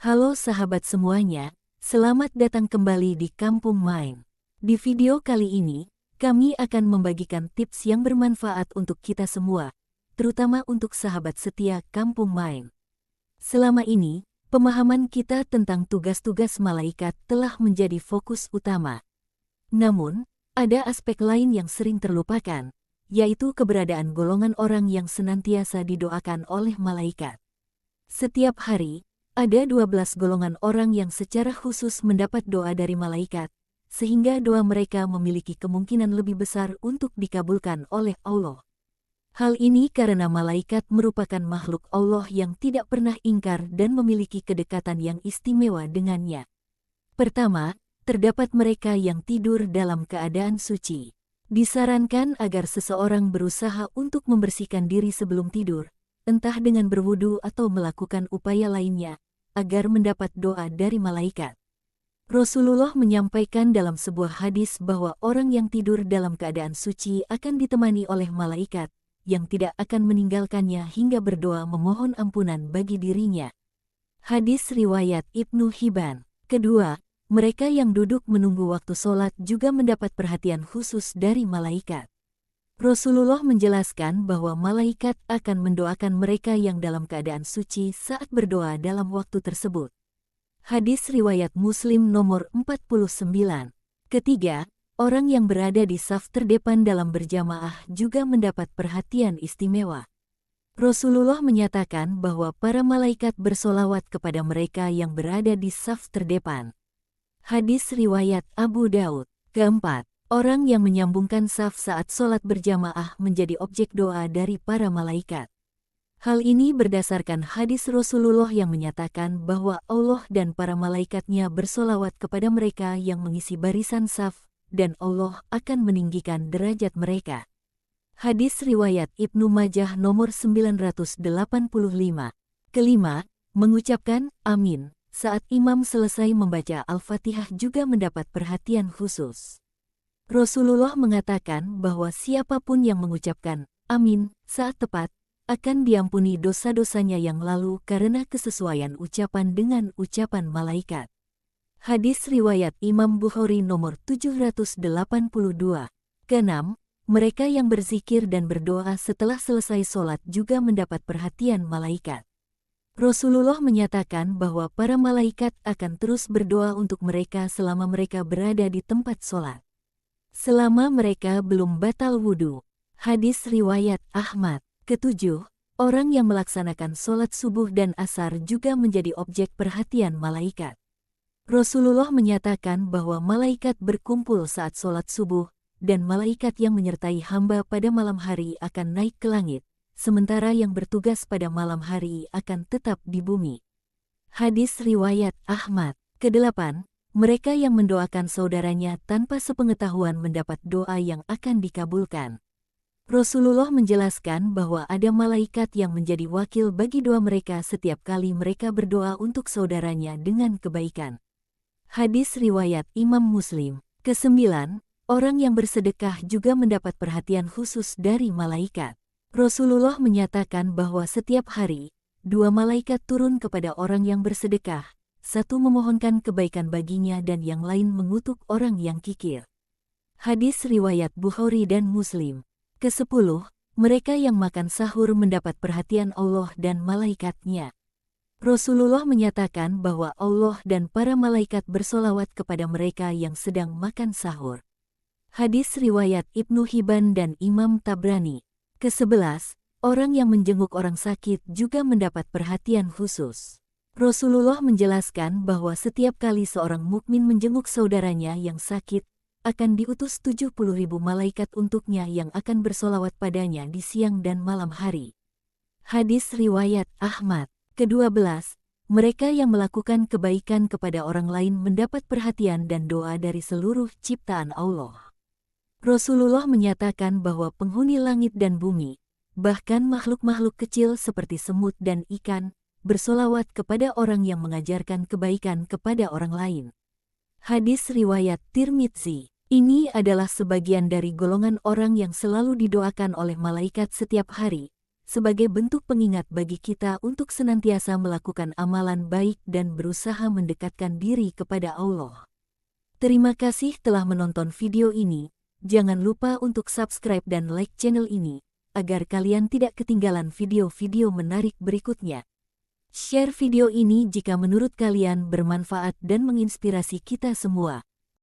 Halo sahabat semuanya, selamat datang kembali di Kampung Main. Di video kali ini, kami akan membagikan tips yang bermanfaat untuk kita semua, terutama untuk sahabat setia Kampung Main. Selama ini, pemahaman kita tentang tugas-tugas malaikat telah menjadi fokus utama. Namun, ada aspek lain yang sering terlupakan, yaitu keberadaan golongan orang yang senantiasa didoakan oleh malaikat. Setiap hari, ada 12 golongan orang yang secara khusus mendapat doa dari malaikat, sehingga doa mereka memiliki kemungkinan lebih besar untuk dikabulkan oleh Allah. Hal ini karena malaikat merupakan makhluk Allah yang tidak pernah ingkar dan memiliki kedekatan yang istimewa dengannya. Pertama, terdapat mereka yang tidur dalam keadaan suci. Disarankan agar seseorang berusaha untuk membersihkan diri sebelum tidur, entah dengan berwudu atau melakukan upaya lainnya, agar mendapat doa dari malaikat. Rasulullah menyampaikan dalam sebuah hadis bahwa orang yang tidur dalam keadaan suci akan ditemani oleh malaikat, yang tidak akan meninggalkannya hingga berdoa memohon ampunan bagi dirinya. Hadis riwayat Ibnu Hibban. Kedua, mereka yang duduk menunggu waktu sholat juga mendapat perhatian khusus dari malaikat. Rasulullah menjelaskan bahwa malaikat akan mendoakan mereka yang dalam keadaan suci saat berdoa dalam waktu tersebut. Hadis riwayat Muslim nomor 49. Ketiga, orang yang berada di saf terdepan dalam berjamaah juga mendapat perhatian istimewa. Rasulullah menyatakan bahwa para malaikat bersolawat kepada mereka yang berada di saf terdepan. Hadis riwayat Abu Daud. Keempat, orang yang menyambungkan saf saat sholat berjamaah menjadi objek doa dari para malaikat. Hal ini berdasarkan hadis Rasulullah yang menyatakan bahwa Allah dan para malaikatnya bersolawat kepada mereka yang mengisi barisan saf, dan Allah akan meninggikan derajat mereka. Hadis riwayat Ibnu Majah nomor 985. Kelima, mengucapkan amin saat imam selesai membaca Al-Fatihah juga mendapat perhatian khusus. Rasulullah mengatakan bahwa siapapun yang mengucapkan amin saat tepat akan diampuni dosa-dosanya yang lalu karena kesesuaian ucapan dengan ucapan malaikat. Hadis riwayat Imam Bukhari nomor 782. Keenam, mereka yang berzikir dan berdoa setelah selesai sholat juga mendapat perhatian malaikat. Rasulullah menyatakan bahwa para malaikat akan terus berdoa untuk mereka selama mereka berada di tempat sholat, selama mereka belum batal wudu. Hadis riwayat Ahmad. Ketujuh, orang yang melaksanakan sholat subuh dan asar juga menjadi objek perhatian malaikat. Rasulullah menyatakan bahwa malaikat berkumpul saat sholat subuh, dan malaikat yang menyertai hamba pada malam hari akan naik ke langit, sementara yang bertugas pada malam hari akan tetap di bumi. Hadis riwayat Ahmad. Kedelapan, mereka yang mendoakan saudaranya tanpa sepengetahuan mendapat doa yang akan dikabulkan. Rasulullah menjelaskan bahwa ada malaikat yang menjadi wakil bagi doa mereka setiap kali mereka berdoa untuk saudaranya dengan kebaikan. Hadis riwayat Imam Muslim. Kesembilan, orang yang bersedekah juga mendapat perhatian khusus dari malaikat. Rasulullah menyatakan bahwa setiap hari, dua malaikat turun kepada orang yang bersedekah, satu memohonkan kebaikan baginya dan yang lain mengutuk orang yang kikir. Hadis riwayat Bukhari dan Muslim. Kesepuluh, mereka yang makan sahur mendapat perhatian Allah dan malaikatnya. Rasulullah menyatakan bahwa Allah dan para malaikat bersolawat kepada mereka yang sedang makan sahur. Hadis riwayat Ibnu Hibban dan Imam Tabrani. Kesebelas, orang yang menjenguk orang sakit juga mendapat perhatian khusus. Rasulullah menjelaskan bahwa setiap kali seorang mukmin menjenguk saudaranya yang sakit, akan diutus 70.000 malaikat untuknya yang akan bersolawat padanya di siang dan malam hari. Hadis riwayat Ahmad. Ke-12, mereka yang melakukan kebaikan kepada orang lain mendapat perhatian dan doa dari seluruh ciptaan Allah. Rasulullah menyatakan bahwa penghuni langit dan bumi, bahkan makhluk-makhluk kecil seperti semut dan ikan, bersolawat kepada orang yang mengajarkan kebaikan kepada orang lain. Hadis riwayat Tirmidzi. Ini adalah sebagian dari golongan orang yang selalu didoakan oleh malaikat setiap hari, sebagai bentuk pengingat bagi kita untuk senantiasa melakukan amalan baik dan berusaha mendekatkan diri kepada Allah. Terima kasih telah menonton video ini. Jangan lupa untuk subscribe dan like channel ini, agar kalian tidak ketinggalan video-video menarik berikutnya. Share video ini jika menurut kalian bermanfaat dan menginspirasi kita semua.